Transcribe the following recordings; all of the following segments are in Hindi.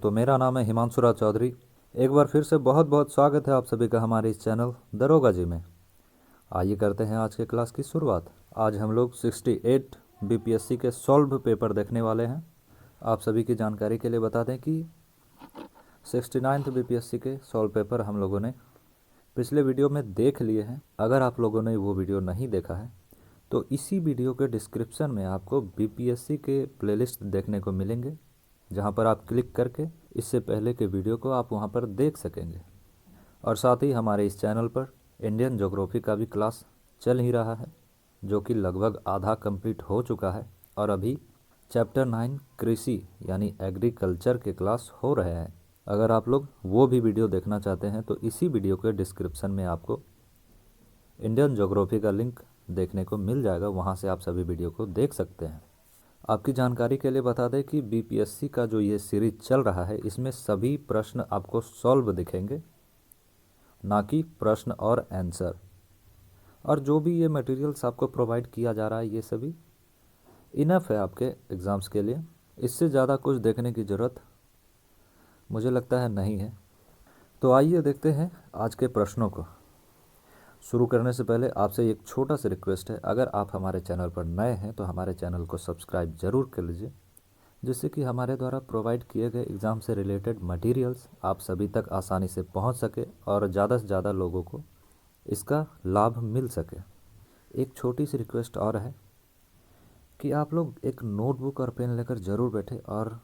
दोस्तों, मेरा नाम है हिमांशु राज चौधरी। एक बार फिर से बहुत बहुत स्वागत है आप सभी का हमारे इस चैनल दरोगा जी में। आइए करते हैं आज के क्लास की शुरुआत। आज हम लोग 68 बीपीएससी के सॉल्व पेपर देखने वाले हैं। आप सभी की जानकारी के लिए बता दें कि 69th बीपीएससी के सॉल्व पेपर हम लोगों ने पिछले वीडियो में देख लिए हैं। अगर आप लोगों ने वो वीडियो नहीं देखा है तो इसी वीडियो के डिस्क्रिप्शन में आपको बीपीएससी के प्लेलिस्ट देखने को मिलेंगे, जहां पर आप क्लिक करके इससे पहले के वीडियो को आप वहां पर देख सकेंगे। और साथ ही हमारे इस चैनल पर इंडियन ज्योग्राफी का भी क्लास चल ही रहा है, जो कि लगभग आधा कंप्लीट हो चुका है और अभी चैप्टर 9 कृषि यानी एग्रीकल्चर के क्लास हो रहे हैं। अगर आप लोग वो भी वीडियो देखना चाहते हैं तो इसी वीडियो के डिस्क्रिप्शन में आपको इंडियन ज्योग्राफी का लिंक देखने को मिल जाएगा, वहाँ से आप सभी वीडियो को देख सकते हैं। आपकी जानकारी के लिए बता दें कि बीपीएससी का जो ये सीरीज चल रहा है, इसमें सभी प्रश्न आपको सॉल्व दिखेंगे, ना कि प्रश्न और आंसर। और जो भी ये मटेरियल्स आपको प्रोवाइड किया जा रहा है, ये सभी इनफ है आपके एग्ज़ाम्स के लिए। इससे ज़्यादा कुछ देखने की ज़रूरत मुझे लगता है नहीं है। तो आइए देखते हैं आज के प्रश्नों को। शुरू करने से पहले आपसे एक छोटा सा रिक्वेस्ट है, अगर आप हमारे चैनल पर नए हैं तो हमारे चैनल को सब्सक्राइब ज़रूर कर लीजिए, जिससे कि हमारे द्वारा प्रोवाइड किए गए एग्ज़ाम से रिलेटेड मटेरियल्स आप सभी तक आसानी से पहुंच सके और ज़्यादा से ज़्यादा लोगों को इसका लाभ मिल सके। एक छोटी सी रिक्वेस्ट और है कि आप लोग एक नोटबुक और पेन लेकर ज़रूर बैठे और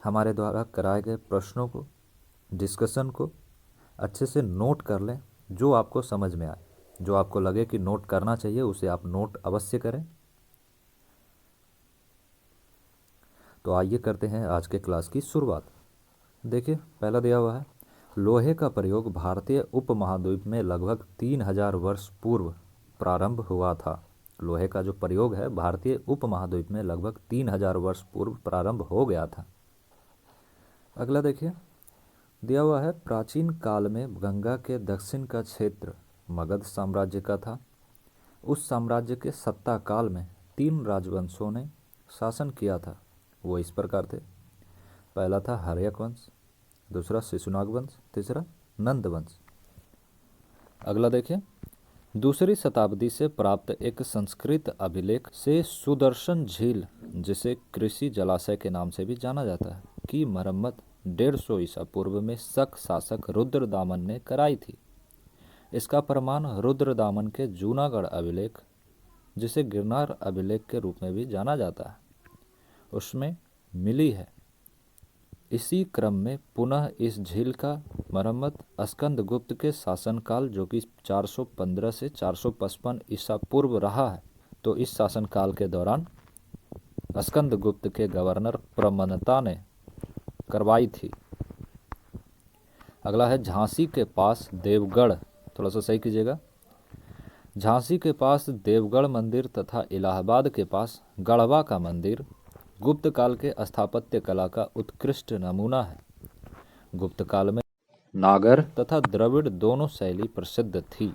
हमारे द्वारा कराए गए प्रश्नों को, डिस्कशन को अच्छे से नोट कर लें। जो आपको समझ में आए, जो आपको लगे कि नोट करना चाहिए, उसे आप नोट अवश्य करें। तो आइए करते हैं आज के क्लास की शुरुआत। देखिए, पहला दिया हुआ है, लोहे का प्रयोग भारतीय उपमहाद्वीप में लगभग 3000 वर्ष पूर्व प्रारंभ हुआ था। लोहे का जो प्रयोग है भारतीय उपमहाद्वीप में लगभग 3000 वर्ष पूर्व प्रारंभ हो गया था। अगला देखिए, दिया हुआ है, प्राचीन काल में गंगा के दक्षिण का क्षेत्र मगध साम्राज्य का था। उस साम्राज्य के सत्ता काल में 3 राजवंशों ने शासन किया था। वो इस प्रकार थे। पहला था हर्यक वंश, दूसरा शिशुनाग वंश, तीसरा नंद वंश। अगला देखिए, दूसरी शताब्दी से प्राप्त एक संस्कृत अभिलेख से सुदर्शन झील, जिसे कृषि जलाशय के नाम से भी जाना जाता है, की मरम्मत 150 ईसा पूर्व में शक शासक रुद्रदामन ने कराई थी। इसका प्रमाण रुद्रदामन के जूनागढ़ अभिलेख, जिसे गिरनार अभिलेख के रूप में भी जाना जाता है, उसमें मिली है। इसी क्रम में पुनः इस झील का मरम्मत स्कंदगुप्त के शासनकाल, जो कि 415 से 455 ईसा पूर्व रहा है, तो इस शासनकाल के दौरान स्कंदगुप्त के गवर्नर प्रमन्नता ने करवाई थी। अगला है, झांसी के पास देवगढ़, थोड़ा सा सही कीजिएगा, झांसी के पास देवगढ़ मंदिर तथा इलाहाबाद के पास गढ़वा का मंदिर गुप्त काल के स्थापत्य कला का उत्कृष्ट नमूना है। गुप्त काल में नागर तथा द्रविड़ दोनों शैली प्रसिद्ध थी।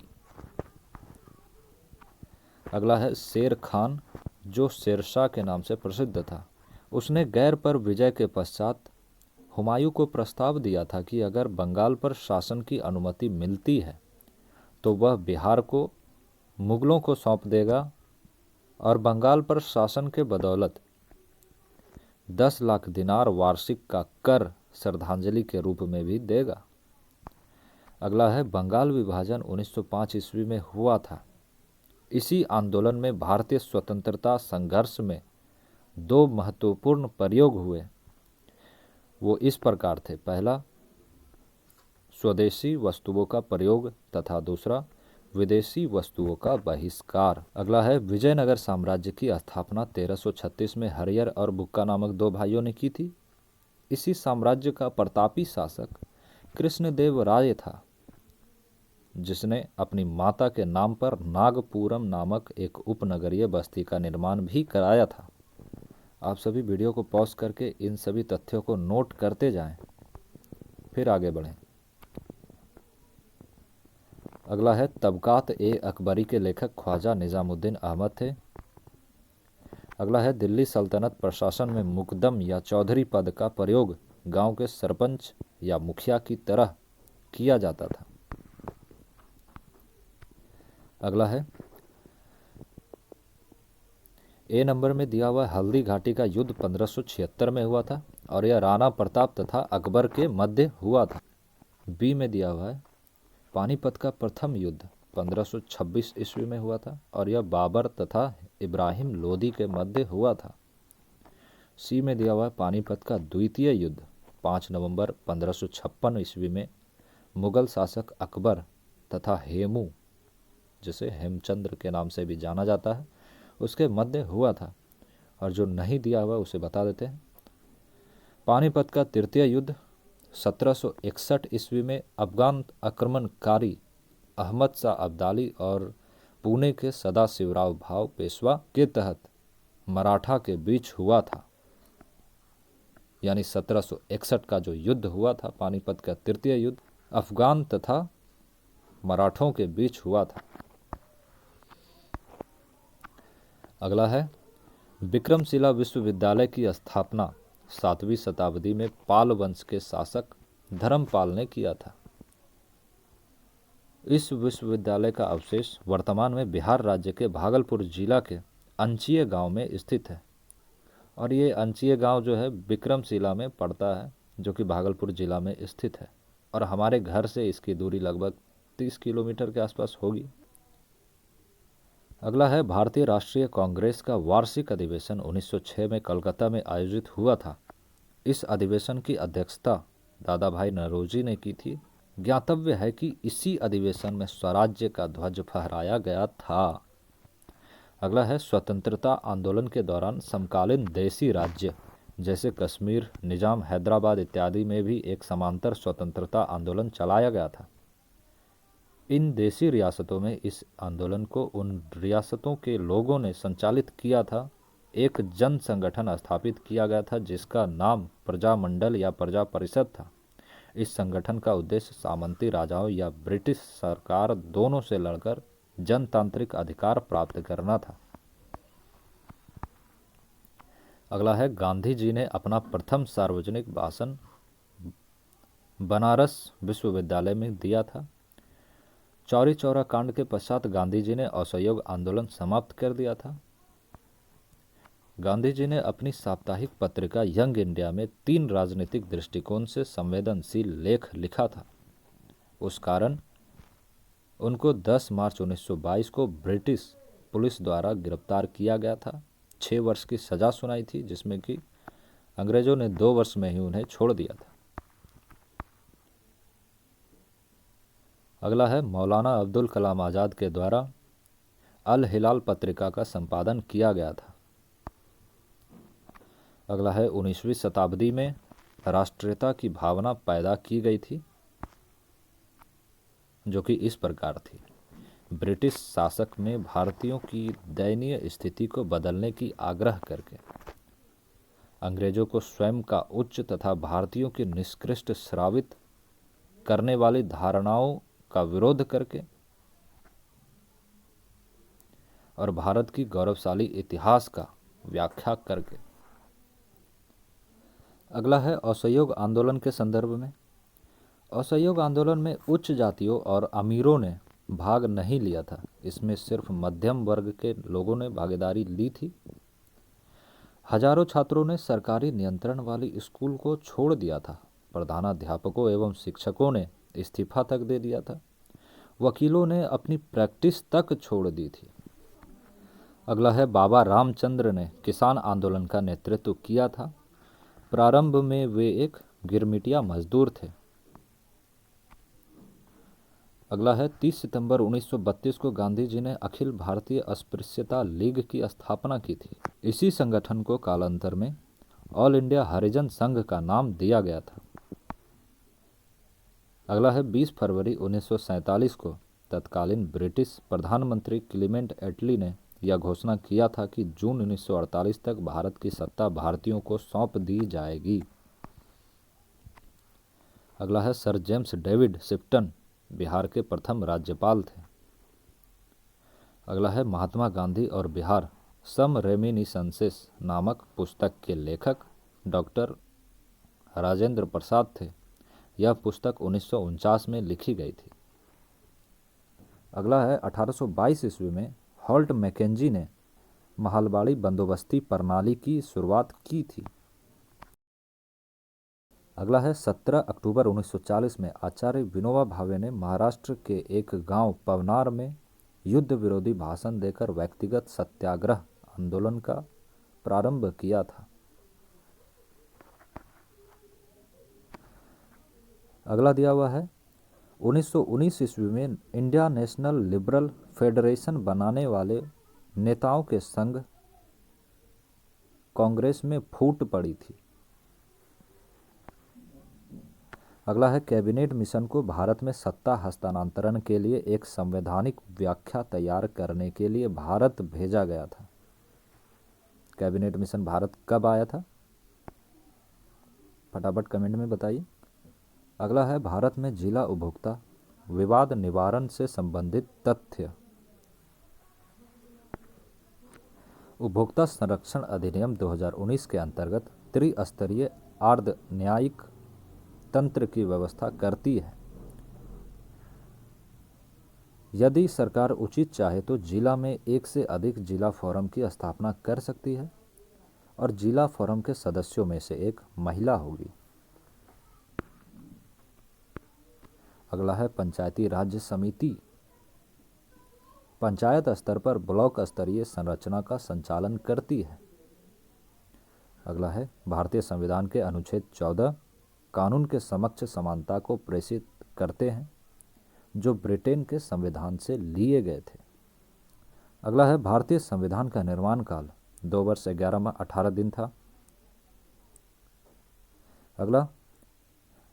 अगला है, शेर खान, जो शेरशाह के नाम से प्रसिद्ध था, उसने गैर पर विजय के पश्चात हुमायूं को प्रस्ताव दिया था कि अगर बंगाल पर शासन की अनुमति मिलती है तो वह बिहार को मुगलों को सौंप देगा और बंगाल पर शासन के बदौलत 10 लाख दिनार वार्षिक का कर श्रद्धांजलि के रूप में भी देगा। अगला है, बंगाल विभाजन 1905 ईस्वी में हुआ था। इसी आंदोलन में भारतीय स्वतंत्रता संघर्ष में 2 महत्वपूर्ण प्रयोग हुए। वो इस प्रकार थे, पहला स्वदेशी वस्तुओं का प्रयोग तथा दूसरा विदेशी वस्तुओं का बहिष्कार। अगला है, विजयनगर साम्राज्य की स्थापना 1336 में हरियर और बुक्का नामक 2 भाइयों ने की थी। इसी साम्राज्य का प्रतापी शासक कृष्णदेव राय था, जिसने अपनी माता के नाम पर नागपुरम नामक एक उपनगरीय बस्ती का निर्माण भी कराया था। आप सभी वीडियो को पॉज करके इन सभी तथ्यों को नोट करते जाएं, फिर आगे बढ़ें। अगला है, तबकात ए अकबरी के लेखक ख्वाजा निज़ामुद्दीन अहमद थे। अगला है दिल्ली सल्तनत प्रशासन में मुकदम या चौधरी पद का प्रयोग गांव के सरपंच या मुखिया की तरह किया जाता था। अगला है ए नंबर में दिया हुआ हल्दी घाटी का युद्ध 1576 में हुआ था और यह राणा प्रताप तथा अकबर के मध्य हुआ था। बी में दिया हुआ है पानीपत का प्रथम युद्ध 1526 ईस्वी में हुआ था और यह बाबर तथा इब्राहिम लोदी के मध्य हुआ था। सी में दिया हुआ है पानीपत का द्वितीय युद्ध 5 नवंबर 1556 ईस्वी में मुगल शासक अकबर तथा हेमू, जिसे हेमचंद्र के नाम से भी जाना जाता है, उसके मध्य हुआ था। और जो नहीं दिया हुआ उसे बता देते हैं। पानीपत का तृतीय युद्ध 1761 ईस्वी में अफगान आक्रमणकारी अहमद शाह अब्दाली और पुणे के सदाशिवराव भाव पेशवा के तहत मराठा के बीच हुआ था। यानी 1761 का जो युद्ध हुआ था, पानीपत का तृतीय युद्ध, अफगान तथा मराठों के बीच हुआ था। अगला है विक्रमशिला विश्वविद्यालय की स्थापना 7वीं शताब्दी में पाल वंश के शासक धर्मपाल ने किया था। इस विश्वविद्यालय का अवशेष वर्तमान में बिहार राज्य के भागलपुर जिला के अंचीय गांव में स्थित है और ये अंचीय गांव जो है विक्रमशिला में पड़ता है, जो कि भागलपुर जिला में स्थित है और हमारे घर से इसकी दूरी लगभग 30 किलोमीटर के आसपास होगी। अगला है भारतीय राष्ट्रीय कांग्रेस का वार्षिक अधिवेशन 1906 में कलकत्ता में आयोजित हुआ था। इस अधिवेशन की अध्यक्षता दादा भाई नौरोजी ने की थी। ज्ञातव्य है कि इसी अधिवेशन में स्वराज्य का ध्वज फहराया गया था। अगला है स्वतंत्रता आंदोलन के दौरान समकालीन देसी राज्य जैसे कश्मीर, निजाम, हैदराबाद इत्यादि में भी एक समांतर स्वतंत्रता आंदोलन चलाया गया था। इन देसी रियासतों में इस आंदोलन को उन रियासतों के लोगों ने संचालित किया था। एक जन संगठन स्थापित किया गया था जिसका नाम प्रजामंडल या प्रजा परिषद था। इस संगठन का उद्देश्य सामंती राजाओं या ब्रिटिश सरकार दोनों से लड़कर जनतांत्रिक अधिकार प्राप्त करना था। अगला है गांधी जी ने अपना प्रथम सार्वजनिक भाषण बनारस विश्वविद्यालय में दिया था। चौरी चौरा कांड के पश्चात गांधी जी ने असहयोग आंदोलन समाप्त कर दिया था। गांधी जी ने अपनी साप्ताहिक पत्रिका यंग इंडिया में 3 राजनीतिक दृष्टिकोण से संवेदनशील लेख लिखा था। उस कारण उनको 10 मार्च 1922 को ब्रिटिश पुलिस द्वारा गिरफ्तार किया गया था। 6 वर्ष की सजा सुनाई थी, जिसमें कि अंग्रेजों ने 2 वर्ष में ही उन्हें छोड़ दिया था। अगला है मौलाना अब्दुल कलाम आज़ाद के द्वारा अल हिलाल पत्रिका का संपादन किया गया था। अगला है 19वीं शताब्दी में राष्ट्रीयता की भावना पैदा की गई थी, जो कि इस प्रकार थी। ब्रिटिश शासक में भारतीयों की दयनीय स्थिति को बदलने की आग्रह करके, अंग्रेजों को स्वयं का उच्च तथा भारतीयों की निष्कृष्ट श्रावित करने वाली धारणाओं का विरोध करके और भारत की गौरवशाली इतिहास का व्याख्या करके। अगला है असहयोग आंदोलन के संदर्भ में। असहयोग आंदोलन में उच्च जातियों और अमीरों ने भाग नहीं लिया था। इसमें सिर्फ मध्यम वर्ग के लोगों ने भागीदारी ली थी। हजारों छात्रों ने सरकारी नियंत्रण वाली स्कूल को छोड़ दिया था। प्रधानाध्यापकों एवं शिक्षकों ने इस्तीफा तक दे दिया था। वकीलों ने अपनी प्रैक्टिस तक छोड़ दी थी। अगला है बाबा रामचंद्र ने किसान आंदोलन का नेतृत्व किया था। प्रारंभ में वे एक गिरमिटिया मजदूर थे। अगला है 30 सितंबर 1932 को गांधी जी ने अखिल भारतीय अस्पृश्यता लीग की स्थापना की थी। इसी संगठन को कालांतर में ऑल इंडिया हरिजन संघ का नाम दिया गया था। अगला है 20 फरवरी 1947 को तत्कालीन ब्रिटिश प्रधानमंत्री क्लीमेंट एटली ने यह घोषणा किया था कि जून 1948 तक भारत की सत्ता भारतीयों को सौंप दी जाएगी। अगला है सर जेम्स डेविड शिफ्टन बिहार के प्रथम राज्यपाल थे। अगला है महात्मा गांधी और बिहार सम रेमिनिसंसेस नामक पुस्तक के लेखक डॉक्टर राजेंद्र प्रसाद थे। यह पुस्तक 1949 में लिखी गई थी। अगला है 1822 ईस्वी में हॉल्ट मैकेंजी ने महलबाड़ी बंदोबस्ती प्रणाली की शुरुआत की थी। अगला है 17 अक्टूबर 1940 में आचार्य विनोबा भावे ने महाराष्ट्र के एक गांव पवनार में युद्ध विरोधी भाषण देकर व्यक्तिगत सत्याग्रह आंदोलन का प्रारंभ किया था। अगला दिया हुआ है 1919 ईस्वी में इंडिया नेशनल लिबरल फेडरेशन बनाने वाले नेताओं के संग कांग्रेस में फूट पड़ी थी। अगला है कैबिनेट मिशन को भारत में सत्ता हस्तांतरण के लिए एक संवैधानिक व्याख्या तैयार करने के लिए भारत भेजा गया था। कैबिनेट मिशन भारत कब आया था? फटाफट कमेंट में बताइए। अगला है भारत में जिला उपभोक्ता विवाद निवारण से संबंधित तथ्य। उपभोक्ता संरक्षण अधिनियम 2019 के अंतर्गत त्रिस्तरीय अर्ध न्यायिक तंत्र की व्यवस्था करती है। यदि सरकार उचित चाहे तो जिला में एक से अधिक जिला फोरम की स्थापना कर सकती है और जिला फोरम के सदस्यों में से एक महिला होगी। अगला है पंचायती राज समिति पंचायत स्तर पर ब्लॉक स्तरीय संरचना का संचालन करती है। अगला है भारतीय संविधान के अनुच्छेद 14 कानून के समक्ष समानता को प्रेषित करते हैं जो ब्रिटेन के संविधान से लिए गए थे। अगला है भारतीय संविधान का निर्माण काल 2 वर्ष 11 माह 18 दिन था। अगला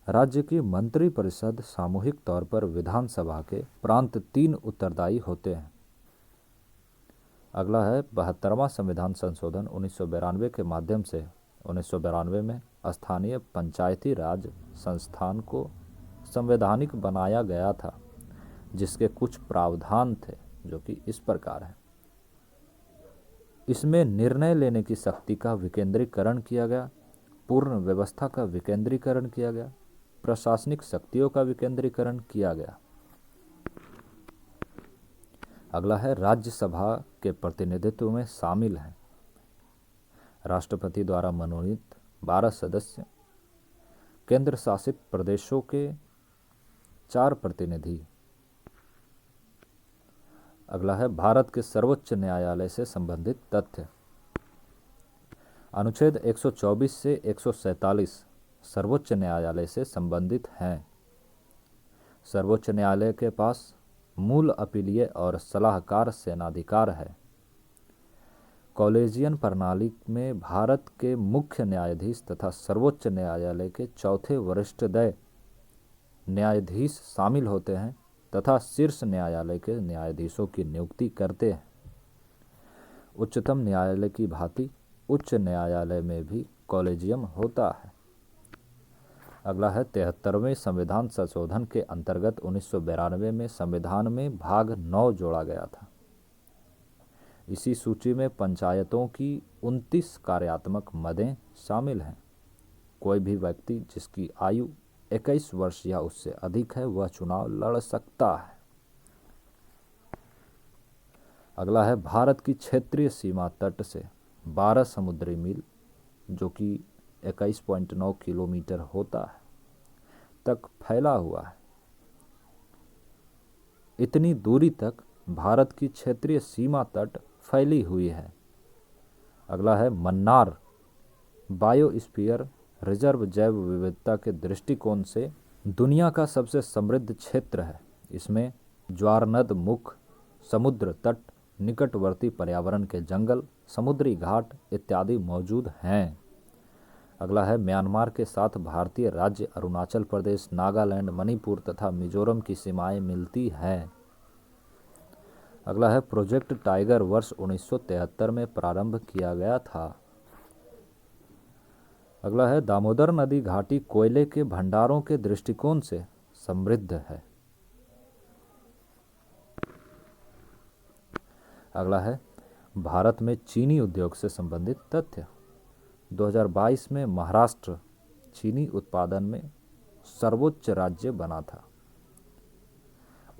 राज्य की मंत्रिपरिषद सामूहिक तौर पर विधानसभा के प्रांत 3 उत्तरदायी होते हैं। अगला है 72वां संविधान संशोधन 1992 के माध्यम से 1992 में स्थानीय पंचायती राज संस्थान को संवैधानिक बनाया गया था, जिसके कुछ प्रावधान थे जो कि इस प्रकार है। इसमें निर्णय लेने की शक्ति का विकेंद्रीकरण किया गया, पूर्ण व्यवस्था का विकेंद्रीकरण किया गया, प्रशासनिक शक्तियों का विकेंद्रीकरण किया गया। अगला है राज्यसभा के प्रतिनिधित्व में शामिल हैं राष्ट्रपति द्वारा मनोनीत 12 सदस्य, केंद्र शासित प्रदेशों के 4 प्रतिनिधि। अगला है भारत के सर्वोच्च न्यायालय से संबंधित तथ्य। अनुच्छेद 124 से 147 सर्वोच्च न्यायालय से संबंधित हैं। सर्वोच्च न्यायालय के पास मूल अपीलीय और सलाहकार सेनाधिकार है। कॉलेजियन प्रणाली में भारत के मुख्य न्यायाधीश तथा सर्वोच्च न्यायालय के चौथे वरिष्ठतम न्यायाधीश शामिल होते हैं तथा शीर्ष न्यायालय के न्यायाधीशों की नियुक्ति करते हैं। उच्चतम न्यायालय की भांति उच्च न्यायालय में भी कॉलेजियम होता है। अगला है 73वें संविधान संशोधन के अंतर्गत 1992 में संविधान में भाग 9 जोड़ा गया था। इसी सूची में पंचायतों की 29 कार्यात्मक मदें शामिल हैं। कोई भी व्यक्ति जिसकी आयु 21 वर्ष या उससे अधिक है वह चुनाव लड़ सकता है। अगला है भारत की क्षेत्रीय सीमा तट से 12 समुद्री मील जो कि 21.9 किलोमीटर होता है तक फैला हुआ है। इतनी दूरी तक भारत की क्षेत्रीय सीमा तट फैली हुई है। अगला है मन्नार बायोस्फीयर रिजर्व जैव विविधता के दृष्टिकोण से दुनिया का सबसे समृद्ध क्षेत्र है। इसमें ज्वारनद मुख, समुद्र तट, निकटवर्ती पर्यावरण के जंगल, समुद्री घाट इत्यादि मौजूद हैं। अगला है म्यांमार के साथ भारतीय राज्य अरुणाचल प्रदेश, नागालैंड, मणिपुर तथा मिजोरम की सीमाएं मिलती हैं। अगला है प्रोजेक्ट टाइगर वर्ष 1973 में प्रारंभ किया गया था। अगला है दामोदर नदी घाटी कोयले के भंडारों के दृष्टिकोण से समृद्ध है। अगला है भारत में चीनी उद्योग से संबंधित तथ्य। 2022 में महाराष्ट्र चीनी उत्पादन में सर्वोच्च राज्य बना था।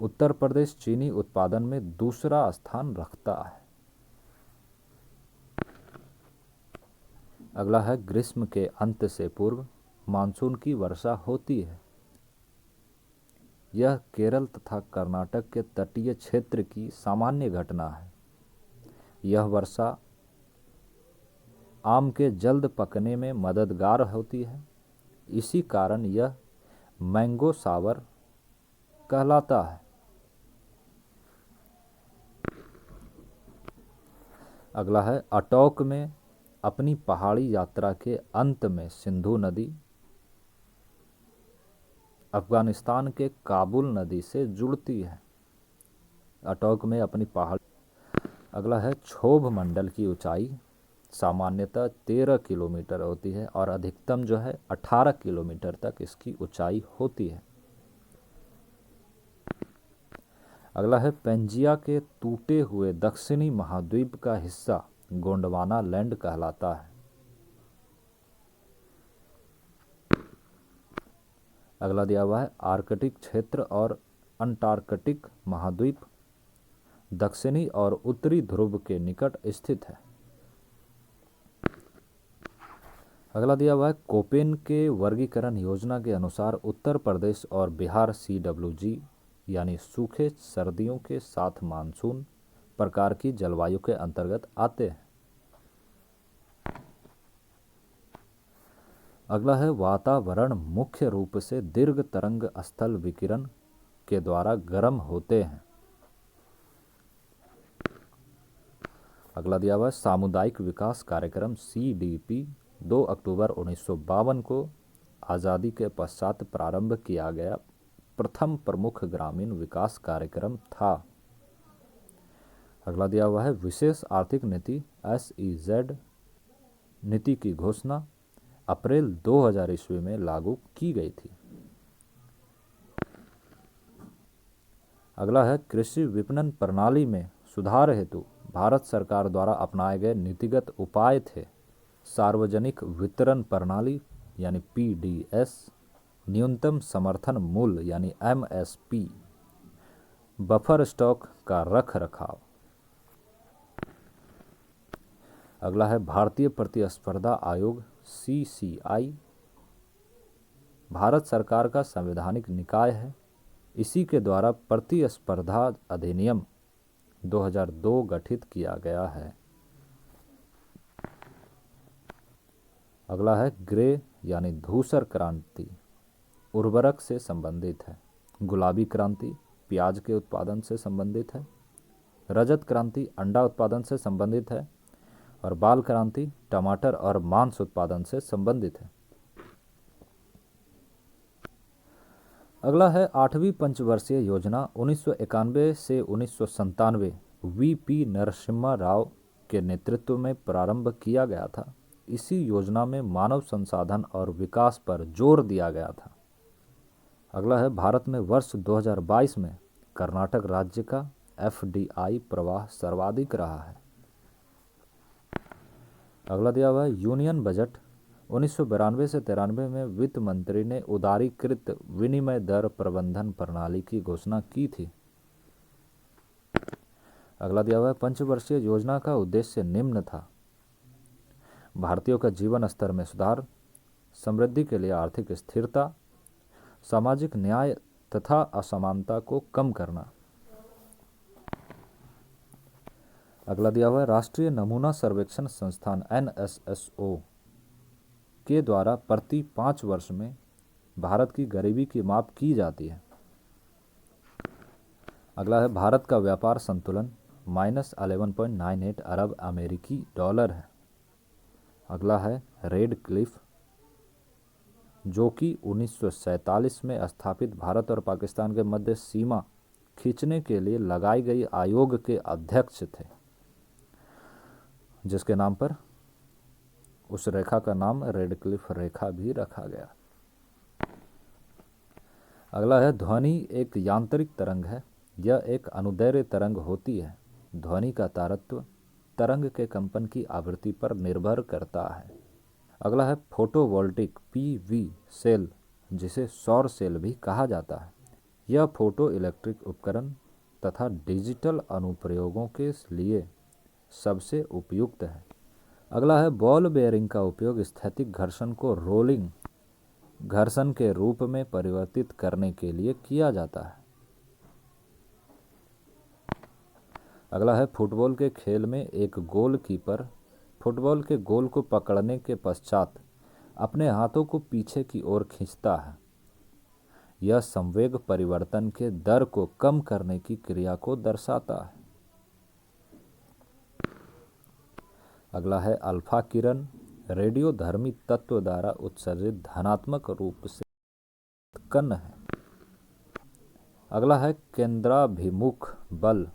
उत्तर प्रदेश चीनी उत्पादन में दूसरा स्थान रखता है। अगला है, ग्रीष्म के अंत से पूर्व मानसून की वर्षा होती है। यह केरल तथा कर्नाटक के तटीय क्षेत्र की सामान्य घटना है। यह वर्षा आम के जल्द पकने में मददगार होती है। इसी कारण यह मैंगो सावर कहलाता है। अगला है, अटोक में अपनी पहाड़ी यात्रा के अंत में सिंधु नदी अफगानिस्तान के काबुल नदी से जुड़ती है। अटोक में अपनी पहाड़। अगला है, क्षोभ मंडल की ऊंचाई सामान्यतः 13 किलोमीटर होती है और अधिकतम जो है 18 किलोमीटर तक इसकी ऊंचाई होती है। अगला है, पेंजिया के टूटे हुए दक्षिणी महाद्वीप का हिस्सा गोंडवाना लैंड कहलाता है। अगला दिया हुआ है, आर्कटिक क्षेत्र और अंटार्कटिक महाद्वीप दक्षिणी और उत्तरी ध्रुव के निकट स्थित है। अगला दिया हुआ है, कोपेन के वर्गीकरण योजना के अनुसार उत्तर प्रदेश और बिहार CWG यानी सूखे सर्दियों के साथ मानसून प्रकार की जलवायु के अंतर्गत आते हैं। अगला है, वातावरण मुख्य रूप से दीर्घ तरंग स्थल विकिरण के द्वारा गर्म होते हैं। अगला दिया हुआ है, सामुदायिक विकास कार्यक्रम CDP 2 अक्टूबर 1952 को आज़ादी के पश्चात प्रारंभ किया गया प्रथम प्रमुख ग्रामीण विकास कार्यक्रम था। अगला दिया हुआ है, विशेष आर्थिक नीति SEZ नीति की घोषणा अप्रैल 2000 ईस्वी में लागू की गई थी। अगला है, कृषि विपणन प्रणाली में सुधार हेतु भारत सरकार द्वारा अपनाए गए नीतिगत उपाय थे। सार्वजनिक वितरण प्रणाली यानी PDS, न्यूनतम समर्थन मूल्य यानी MSP, बफर स्टॉक का रख रखाव। अगला है, भारतीय प्रतिस्पर्धा आयोग CCI भारत सरकार का संवैधानिक निकाय है। इसी के द्वारा प्रतिस्पर्धा अधिनियम 2002 गठित किया गया है। अगला है, ग्रे यानी धूसर क्रांति उर्वरक से संबंधित है। गुलाबी क्रांति प्याज के उत्पादन से संबंधित है। रजत क्रांति अंडा उत्पादन से संबंधित है और बाल क्रांति टमाटर और मांस उत्पादन से संबंधित है। अगला है, 8वीं पंचवर्षीय योजना 1991 से 1997 VP नरसिम्हा राव के नेतृत्व में प्रारंभ किया गया था। इसी योजना में मानव संसाधन और विकास पर जोर दिया गया था। अगला है, भारत में वर्ष 2022 में कर्नाटक राज्य का FDI प्रवाह सर्वाधिक रहा है। अगला दिया हुआ है, यूनियन बजट 1992 से 93 में वित्त मंत्री ने उदारीकृत विनिमय दर प्रबंधन प्रणाली की घोषणा की थी। अगला दिया हुआ है, पंचवर्षीय योजना का उद्देश्य निम्न था। भारतीयों का जीवन स्तर में सुधार, समृद्धि के लिए आर्थिक स्थिरता, सामाजिक न्याय तथा असमानता को कम करना। अगला दिया हुआ है, राष्ट्रीय नमूना सर्वेक्षण संस्थान NSSO के द्वारा प्रति 5 वर्ष में भारत की गरीबी की माप की जाती है। अगला है, भारत का व्यापार संतुलन -11.98 अरब अमेरिकी डॉलर है। अगला है, रेड क्लिफ जो कि 1947 में स्थापित भारत और पाकिस्तान के मध्य सीमा खींचने के लिए लगाई गई आयोग के अध्यक्ष थे, जिसके नाम पर उस रेखा का नाम रेड क्लिफ रेखा भी रखा गया। अगला है, ध्वनि एक यांत्रिक तरंग है। यह एक अनुदैर्घ्य तरंग होती है। ध्वनि का तारत्व तरंग के कंपन की आवृत्ति पर निर्भर करता है। अगला है फोटोवोल्टिक पीवी सेल, जिसे सौर सेल भी कहा जाता है। यह फोटो इलेक्ट्रिक उपकरण तथा डिजिटल अनुप्रयोगों के लिए सबसे उपयुक्त है। अगला है बॉल बेयरिंग का उपयोग स्थैतिक घर्षण को रोलिंग घर्षण के रूप में परिवर्तित करने के लिए किया जाता है। अगला है फुटबॉल के खेल में एक गोलकीपर फुटबॉल के गोल को पकड़ने के पश्चात अपने हाथों को पीछे की ओर खींचता है। यह संवेग परिवर्तन के दर को कम करने की क्रिया को दर्शाता है। अगला है अल्फा किरण रेडियोधर्मी तत्व द्वारा उत्सर्जित धनात्मक रूप से उत्पन्न है। अगला है केंद्राभिमुख बल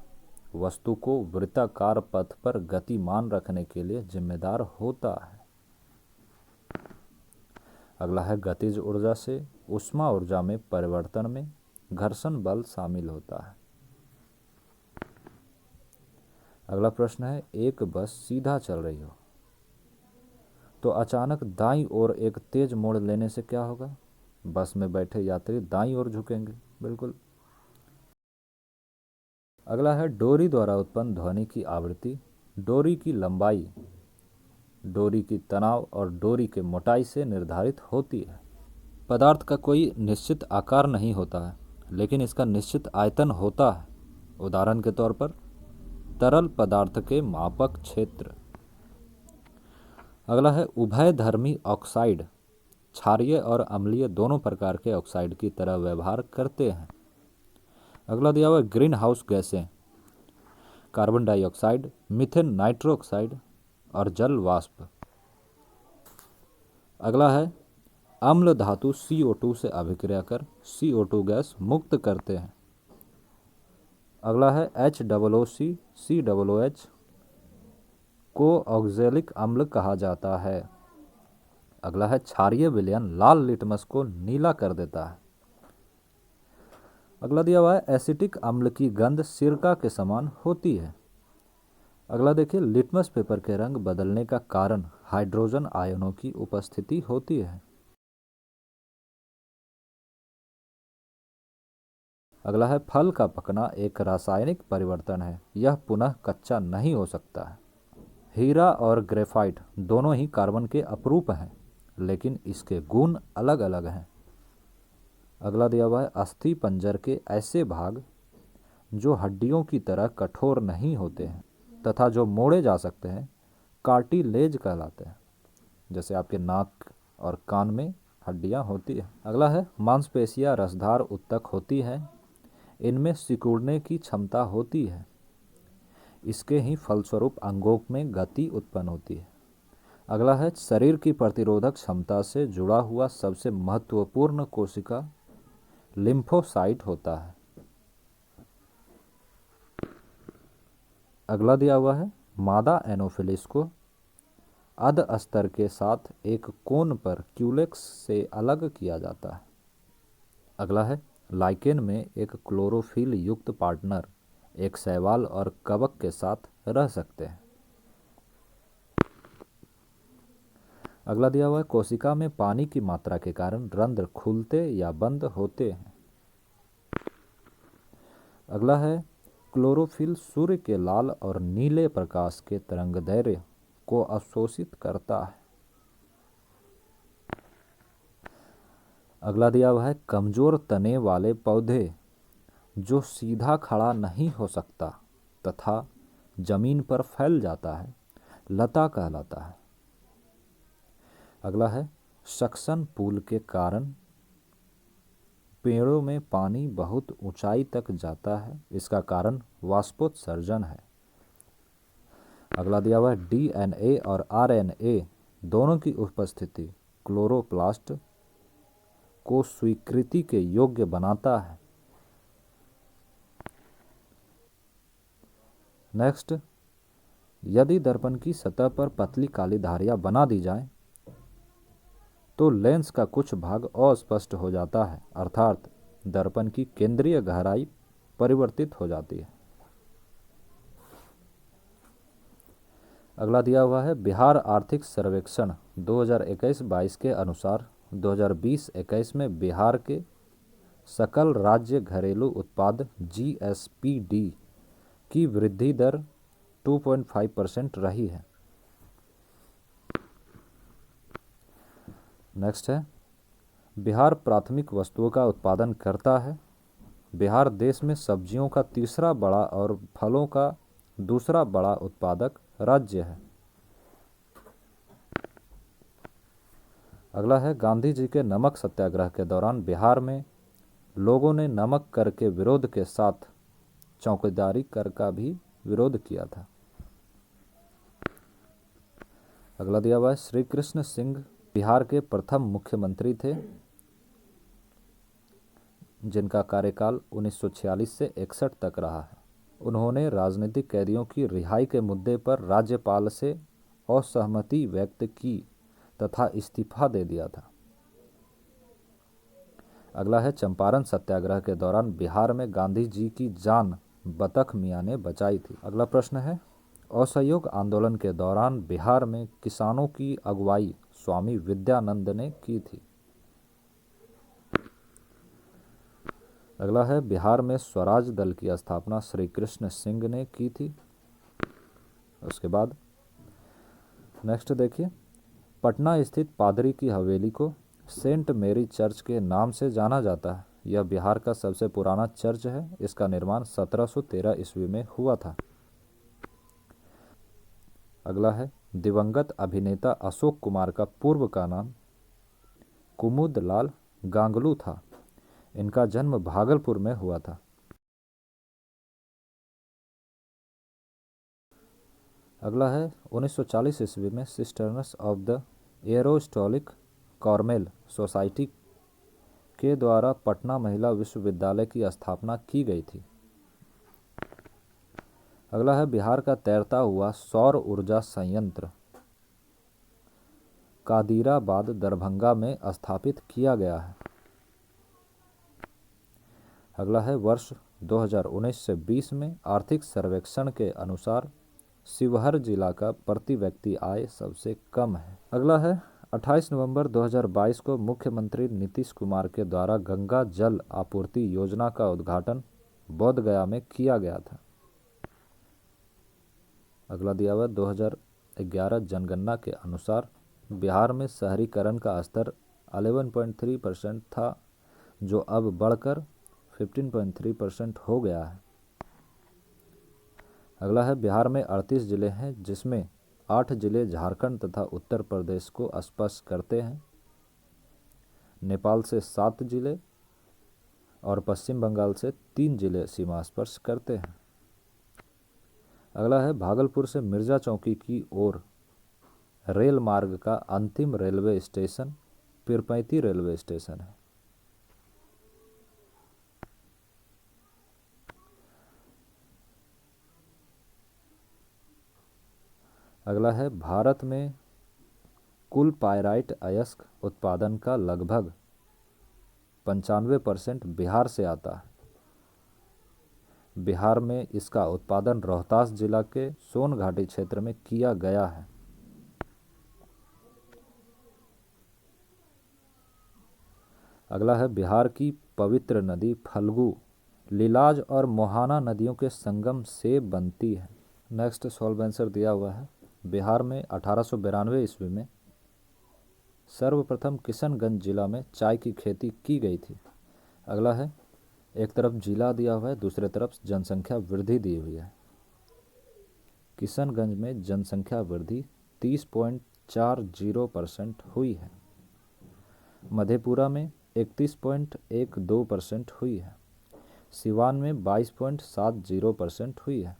वस्तु को वृत्ताकार पथ पर गतिमान रखने के लिए जिम्मेदार होता है। अगला है गतिज ऊर्जा से ऊष्मा ऊर्जा में परिवर्तन में घर्षण बल शामिल होता है। अगला प्रश्न है एक बस सीधा चल रही हो तो अचानक दाईं ओर एक तेज मोड़ लेने से क्या होगा? बस में बैठे यात्री दाईं ओर झुकेंगे। बिल्कुल। अगला है डोरी द्वारा उत्पन्न ध्वनि की आवृत्ति डोरी की लंबाई, डोरी की तनाव और डोरी के मोटाई से निर्धारित होती है। पदार्थ का कोई निश्चित आकार नहीं होता है, लेकिन इसका निश्चित आयतन होता है। उदाहरण के तौर पर तरल पदार्थ के मापक क्षेत्र। अगला है उभयधर्मी ऑक्साइड क्षारीय और अम्लीय दोनों प्रकार के ऑक्साइड की तरह व्यवहार करते हैं। अगला दिया हुआ ग्रीन हाउस गैसें कार्बन डाइऑक्साइड, मीथेन, नाइट्रोक्साइड और जल वाष्प। अगला है अम्ल धातु CO2 से अभिक्रिया कर CO2 गैस मुक्त करते हैं। अगला है HOOC COOH को ऑक्जेलिक अम्ल कहा जाता है। अगला है क्षारीय विलयन लाल लिटमस को नीला कर देता है। अगला दिया हुआ है एसिटिक अम्ल की गंध सिरका के समान होती है। अगला देखिए लिटमस पेपर के रंग बदलने का कारण हाइड्रोजन आयनों की उपस्थिति होती है। अगला है फल का पकना एक रासायनिक परिवर्तन है, यह पुनः कच्चा नहीं हो सकता है। हीरा और ग्रेफाइट दोनों ही कार्बन के अपरूप हैं, लेकिन इसके गुण अलग अलग हैं। अगला दिया हुआ है अस्थि पंजर के ऐसे भाग जो हड्डियों की तरह कठोर नहीं होते हैं तथा जो मोड़े जा सकते हैं कार्टिलेज कहलाते हैं। जैसे आपके नाक और कान में हड्डियां होती है। अगला है मांसपेशियां रसधार उत्तक होती है, इनमें सिकुड़ने की क्षमता होती है, इसके ही फलस्वरूप अंगों में गति उत्पन्न होती है। अगला है शरीर की प्रतिरोधक क्षमता से जुड़ा हुआ सबसे महत्वपूर्ण कोशिका लिम्फोसाइट होता है। अगला दिया हुआ है मादा एनोफिलिस को अध अस्तर के साथ एक कोन पर क्यूलेक्स से अलग किया जाता है। अगला है लाइकेन में एक क्लोरोफिल युक्त पार्टनर एक शैवाल और कवक के साथ रह सकते हैं। अगला दिया हुआ है कोशिका में पानी की मात्रा के कारण रंध्र खुलते या बंद होते हैं। अगला है क्लोरोफिल सूर्य के लाल और नीले प्रकाश के तरंगदैर्घ्य को अवशोषित करता है। अगला दिया हुआ है कमजोर तने वाले पौधे जो सीधा खड़ा नहीं हो सकता तथा जमीन पर फैल जाता है लता कहलाता है। अगला है सक्शन पुल के कारण पेड़ों में पानी बहुत ऊंचाई तक जाता है, इसका कारण वाष्पोत्सर्जन है। अगला दिया हुआ है DNA और RNA दोनों की उपस्थिति क्लोरोप्लास्ट को स्वीकृति के योग्य बनाता है। नेक्स्ट, यदि दर्पण की सतह पर पतली काली धारियां बना दी जाएं, तो लेंस का कुछ भाग अस्पष्ट हो जाता है, अर्थात दर्पण की केंद्रीय गहराई परिवर्तित हो जाती है। अगला दिया हुआ है बिहार आर्थिक सर्वेक्षण 2021-22 के अनुसार 2020-21 में बिहार के सकल राज्य घरेलू उत्पाद GSPD की वृद्धि दर 2.5% रही है। नेक्स्ट है बिहार प्राथमिक वस्तुओं का उत्पादन करता है। बिहार देश में सब्जियों का तीसरा बड़ा और फलों का दूसरा बड़ा उत्पादक राज्य है। अगला है गांधी जी के नमक सत्याग्रह के दौरान बिहार में लोगों ने नमक कर के विरोध के साथ चौकीदारी कर का भी विरोध किया था। अगला दिया हुआ है श्री कृष्ण सिंह बिहार के प्रथम मुख्यमंत्री थे जिनका कार्यकाल 1946 से 61 तक रहा है। उन्होंने राजनीतिक कैदियों की रिहाई के मुद्दे पर राज्यपाल से असहमति व्यक्त की तथा इस्तीफा दे दिया था। अगला है चंपारण सत्याग्रह के दौरान बिहार में गांधी जी की जान बतख मियाँ ने बचाई थी। अगला प्रश्न है असहयोग आंदोलन के दौरान बिहार में किसानों की अगुवाई स्वामी विद्यानंद ने की थी। अगला है बिहार में स्वराज दल की स्थापना श्री कृष्ण सिंह ने की थी। उसके बाद नेक्स्ट देखिए पटना स्थित पादरी की हवेली को सेंट मेरी चर्च के नाम से जाना जाता है। यह बिहार का सबसे पुराना चर्च है। इसका निर्माण 1713 ईस्वी में हुआ था। अगला है दिवंगत अभिनेता अशोक कुमार का पूर्व का नाम कुमुदलाल गांगुली था। इनका जन्म भागलपुर में हुआ था। अगला है 1940 ईस्वी में सिस्टर्स ऑफ द एरोस्टोलिक कॉर्मेल सोसाइटी के द्वारा पटना महिला विश्वविद्यालय की स्थापना की गई थी। अगला है बिहार का तैरता हुआ सौर ऊर्जा संयंत्र कादिराबाद दरभंगा में स्थापित किया गया है। अगला है वर्ष 2019 से 20 में आर्थिक सर्वेक्षण के अनुसार शिवहर जिला का प्रति व्यक्ति आय सबसे कम है। अगला है 28 नवंबर 2022 को मुख्यमंत्री नीतीश कुमार के द्वारा गंगा जल आपूर्ति योजना का उद्घाटन बोधगया में किया गया था। अगला दिया हुआ 2011 जनगणना के अनुसार बिहार में शहरीकरण का स्तर 11.3% था जो अब बढ़कर 15.3% हो गया है। अगला है बिहार में 38 जिले हैं जिसमें 8 जिले झारखंड तथा उत्तर प्रदेश को स्पर्श करते हैं। नेपाल से 7 जिले और पश्चिम बंगाल से 3 जिले सीमा स्पर्श करते हैं। अगला है भागलपुर से मिर्जा चौकी की ओर रेल मार्ग का अंतिम railway station Pirpainti railway station है। अगला है भारत में कुल पायराइट अयस्क उत्पादन का लगभग 95% बिहार से आता है। बिहार में इसका उत्पादन रोहतास जिला के सोनघाटी क्षेत्र में किया गया है। अगला है बिहार की पवित्र नदी फल्गु लीलाज और मोहाना नदियों के संगम से बनती है। नेक्स्ट सॉल्व आंसर दिया हुआ है बिहार में 1892 ईस्वी में सर्वप्रथम किशनगंज जिला में चाय की खेती की गई थी। अगला है एक तरफ जिला दिया हुआ है दूसरे तरफ जनसंख्या वृद्धि दी हुई है। किशनगंज में जनसंख्या वृद्धि 30.40% हुई है। मधेपुरा में 31.12% हुई है। सिवान में 22.70% हुई है।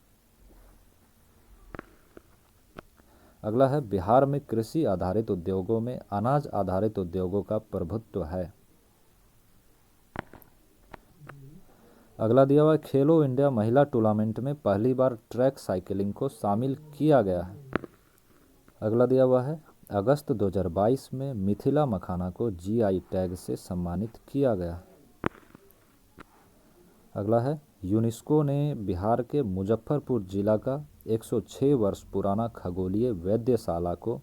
अगला है बिहार में कृषि आधारित उद्योगों में अनाज आधारित उद्योगों का प्रभुत्व है। अगला दिया हुआ खेलो इंडिया महिला टूर्नामेंट में पहली बार ट्रैक साइकिलिंग को शामिल किया गया है। अगला दिया हुआ है अगस्त 2022 में मिथिला मखाना को GI टैग से सम्मानित किया गया। अगला है यूनेस्को ने बिहार के मुजफ्फरपुर जिला का 106 वर्ष पुराना खगोलीय वेधशाला को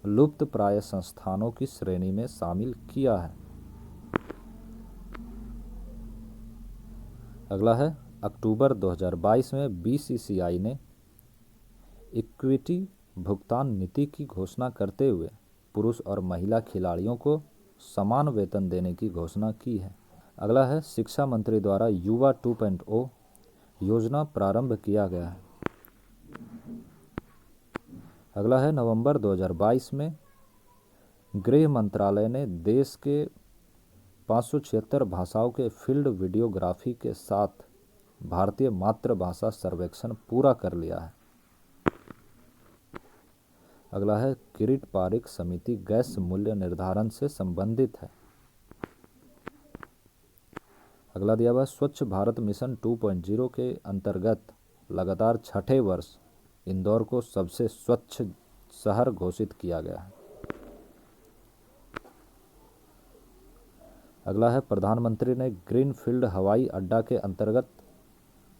लुप्त प्राय संस्थानों की श्रेणी में शामिल किया है। अगला है, अक्टूबर 2022 में बीसीसीआई ने इक्विटी भुगतान नीति की घोषणा करते हुए पुरुष और महिला खिलाड़ियों को समान वेतन देने की घोषणा की है। अगला है, शिक्षा मंत्री द्वारा युवा 2.0 योजना प्रारंभ किया गया है। अगला है, नवंबर 2022 में गृह मंत्रालय ने देश के 576 भाषाओं के फील्ड वीडियोग्राफी के साथ भारतीय मातृभाषा सर्वेक्षण पूरा कर लिया है। अगला है, किरीट पारिक समिति गैस मूल्य निर्धारण से संबंधित है। अगला दिया हुआ, स्वच्छ भारत मिशन 2.0 के अंतर्गत लगातार छठे वर्ष इंदौर को सबसे स्वच्छ शहर घोषित किया गया है। अगला है, प्रधानमंत्री ने ग्रीनफील्ड हवाई अड्डा के अंतर्गत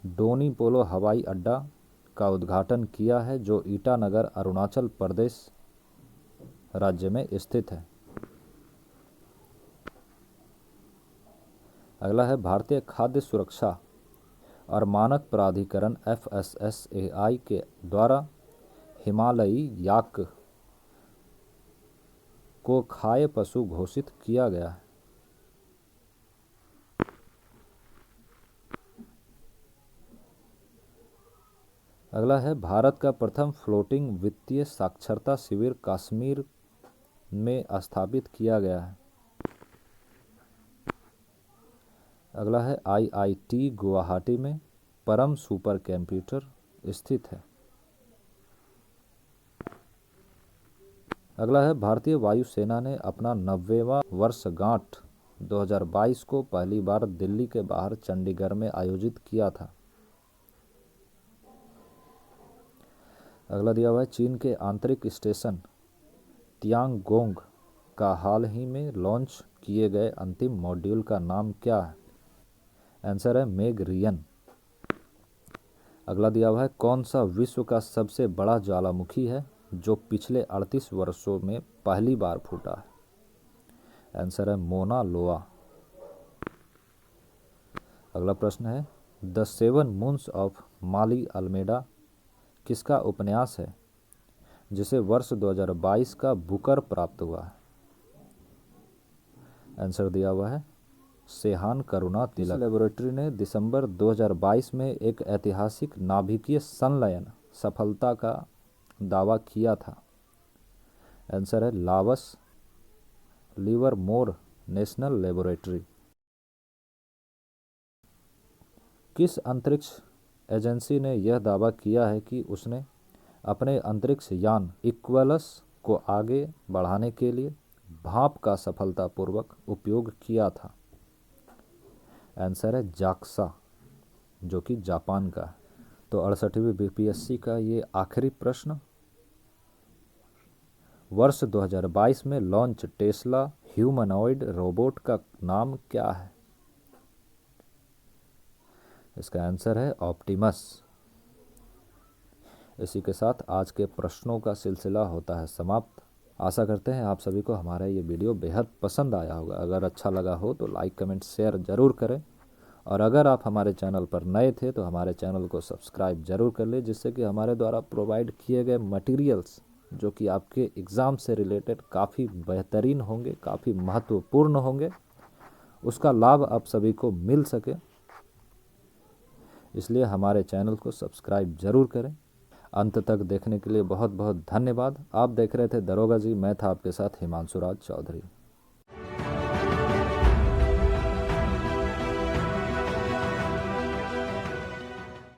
डोनी पोलो हवाई अड्डा का उद्घाटन किया है, जो ईटानगर अरुणाचल प्रदेश राज्य में स्थित है। अगला है, भारतीय खाद्य सुरक्षा और मानक प्राधिकरण FSSAI के द्वारा हिमालयी याक को खाद्य पशु घोषित किया गया है। अगला है, भारत का प्रथम फ्लोटिंग वित्तीय साक्षरता शिविर कश्मीर में स्थापित किया गया है। अगला है, IIT गुवाहाटी में परम सुपर कंप्यूटर स्थित है। अगला है, भारतीय वायुसेना ने अपना 90वां वर्षगांठ 2022 को पहली बार दिल्ली के बाहर चंडीगढ़ में आयोजित किया था। अगला दिया हुआ है, चीन के आंतरिक स्टेशन तियांगोंग का हाल ही में लॉन्च किए गए अंतिम मॉड्यूल का नाम क्या है? आंसर है मेगरियन। अगला दिया हुआ है, कौन सा विश्व का सबसे बड़ा ज्वालामुखी है जो पिछले 38 वर्षों में पहली बार फूटा है? आंसर है मोना लोआ। अगला प्रश्न है, the seven moons of Maali Almeida किसका उपन्यास है जिसे वर्ष 2022 का बुकर प्राप्त हुआ है? आंसर दिया हुआ है सेहान करुणा तिलक। लेबोरेटरी ने दिसंबर 2022 में एक ऐतिहासिक नाभिकीय संलयन सफलता का दावा किया था? आंसर है लावस लिवरमोर नेशनल लेबोरेटरी। किस अंतरिक्ष एजेंसी ने यह दावा किया है कि उसने अपने अंतरिक्ष यान इक्वलस को आगे बढ़ाने के लिए भाप का सफलतापूर्वक उपयोग किया था? आंसर है जाक्सा, जो कि जापान का है। तो 68वीं बीपीएससी का ये आखिरी प्रश्न, वर्ष 2022 में लॉन्च टेस्ला ह्यूमनॉइड रोबोट का नाम क्या है? इसका आंसर है ऑप्टिमस। इसी के साथ आज के प्रश्नों का सिलसिला होता है समाप्त। आशा करते हैं आप सभी को हमारा ये वीडियो बेहद पसंद आया होगा। अगर अच्छा लगा हो तो लाइक कमेंट शेयर ज़रूर करें, और अगर आप हमारे चैनल पर नए थे तो हमारे चैनल को सब्सक्राइब ज़रूर कर लें, जिससे कि हमारे द्वारा प्रोवाइड किए गए मटेरियल्स जो कि आपके एग्ज़ाम से रिलेटेड काफ़ी बेहतरीन होंगे, काफ़ी महत्वपूर्ण होंगे, उसका लाभ आप सभी को मिल सके, इसलिए हमारे चैनल को सब्सक्राइब ज़रूर करें। अंत तक देखने के लिए बहुत बहुत धन्यवाद। आप देख रहे थे दरोगा जी, मैं था आपके साथ हिमांशु राज चौधरी।